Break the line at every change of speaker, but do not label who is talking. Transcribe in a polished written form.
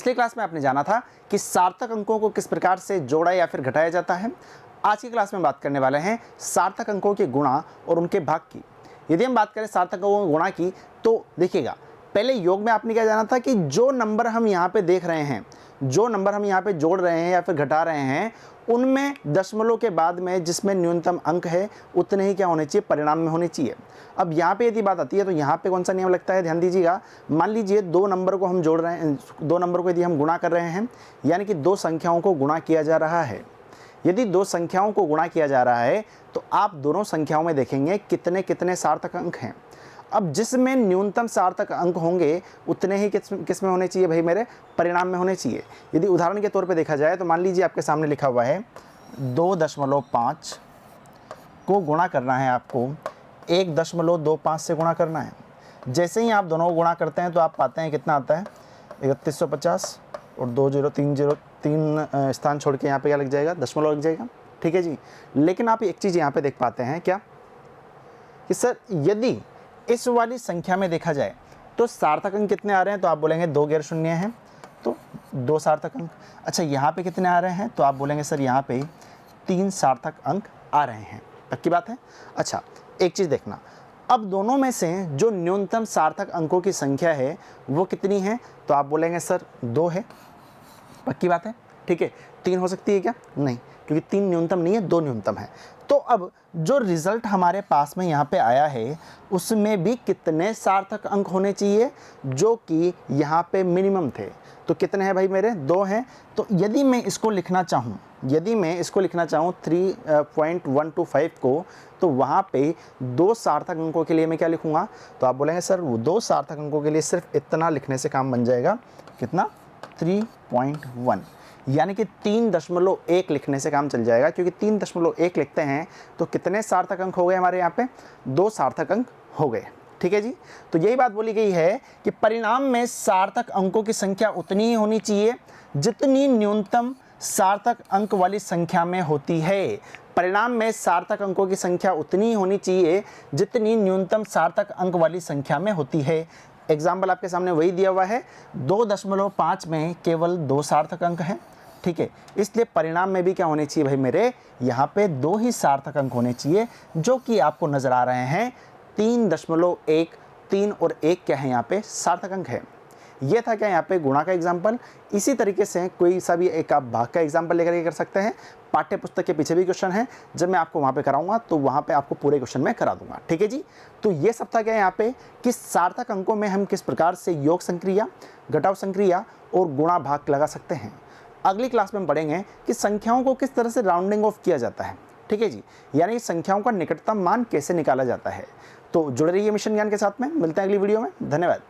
पिछले क्लास में आपने जाना था कि सार्थक अंकों को किस प्रकार से जोड़ा या फिर घटाया जाता है। आज की क्लास में बात करने वाले हैं सार्थक अंकों के गुणा और उनके भाग की। यदि हम बात करें सार्थक अंकों के गुणा की तो देखिएगा, पहले योग में आपने क्या जाना था कि जो नंबर हम यहाँ पे देख रहे हैं, जो नंबर हम यहाँ पे जोड़ रहे हैं या फिर घटा रहे हैं, उनमें दशमलव के बाद में जिसमें न्यूनतम अंक है उतने ही क्या होने चाहिए, परिणाम में होने चाहिए। अब यहाँ पे यदि बात आती है तो यहाँ पे कौन सा नियम लगता है, ध्यान दीजिएगा। मान लीजिए दो नंबर को हम जोड़ रहे हैं, दो नंबर को यदि हम गुणा कर रहे हैं, यानी कि दो संख्याओं को गुणा किया जा रहा है। यदि दो संख्याओं को गुणा किया जा रहा है तो आप दोनों संख्याओं में देखेंगे कितने कितने सार्थक अंक हैं। अब जिसमें न्यूनतम सार्थक अंक होंगे उतने ही किस में होने चाहिए भाई, मेरे परिणाम में होने चाहिए। यदि उदाहरण के तौर पे देखा जाए तो मान लीजिए आपके सामने लिखा हुआ है 2.5 को गुणा करना है, आपको 1.25 से गुणा करना है। जैसे ही आप दोनों को गुणा करते हैं तो आप पाते हैं कितना आता है, 3150 और 3 स्थान छोड़ के यहाँ पे क्या लग जाएगा, दशमलव लग जाएगा। ठीक है जी। लेकिन आप एक चीज़ यहाँ पे देख पाते हैं क्या कि सर यदि इस वाली संख्या में देखा जाए तो सार्थक अंक कितने आ रहे हैं, तो आप बोलेंगे 2 गैर शून्य हैं तो 2 सार्थक अंक। अच्छा, यहाँ पे कितने आ रहे हैं, तो आप बोलेंगे सर यहाँ पे 3 सार्थक अंक आ रहे हैं। पक्की बात है। अच्छा, एक चीज़ देखना, अब दोनों में से जो न्यूनतम सार्थक अंकों की संख्या है वो कितनी है, तो आप बोलेंगे सर 2 है। पक्की बात है। ठीक है, 3 हो सकती है क्या, नहीं, क्योंकि 3 न्यूनतम नहीं है, 2 न्यूनतम है। तो अब जो रिजल्ट हमारे पास में यहाँ पे आया है उसमें भी कितने सार्थक अंक होने चाहिए, जो कि यहाँ पे मिनिमम थे। तो कितने हैं भाई मेरे, 2 हैं। तो यदि मैं इसको लिखना चाहूँ, 3.125 को, तो वहाँ पे 2 सार्थक अंकों के लिए मैं क्या लिखूँगा, तो आप बोलेंगे सर वो 2 सार्थक अंकों के लिए सिर्फ इतना लिखने से काम बन जाएगा, कितना, 3.1, यानी कि 3.1 लिखने से काम चल जाएगा। क्योंकि 3.1 लिखते हैं तो कितने सार्थक अंक हो गए हमारे यहाँ पे, 2 सार्थक अंक हो गए। ठीक है जी। तो यही बात बोली गई है कि परिणाम में सार्थक अंकों की संख्या उतनी ही होनी चाहिए जितनी न्यूनतम सार्थक अंक वाली संख्या में होती है। परिणाम में सार्थक अंकों की संख्या उतनी ही होनी चाहिए जितनी न्यूनतम सार्थक अंक वाली संख्या में होती है। एग्जाम्पल आपके सामने वही दिया हुआ है, 2.5 में केवल 2 सार्थक अंक हैं। ठीक है, इसलिए परिणाम में भी क्या होने चाहिए भाई मेरे, यहाँ पे 2 ही सार्थक अंक होने चाहिए, जो कि आपको नजर आ रहे हैं 3.1, 3 और 1 क्या है यहाँ पे सार्थक अंक है। ये था क्या यहाँ पे गुणा का एग्जाम्पल। इसी तरीके से कोई सा भी एक आप भाग का एग्जाम्पल लेकर के कर सकते हैं। पाठ्य पुस्तक के पीछे भी क्वेश्चन है, जब मैं आपको वहाँ पे कराऊंगा तो वहाँ पे आपको पूरे क्वेश्चन में करा दूंगा। ठीक है जी। तो ये सब था क्या यहाँ पे कि सार्थक अंकों में हम किस प्रकार से योग संक्रिया, घटाव संक्रिया और गुणा भाग लगा सकते हैं। अगली क्लास में हम पढ़ेंगे कि संख्याओं को किस तरह से राउंडिंग ऑफ किया जाता है। ठीक है जी, यानी संख्याओं का निकटतम मान कैसे निकाला जाता है। तो जुड़े रहिए मिशन ज्ञान के साथ में, मिलते हैं अगली वीडियो में। धन्यवाद।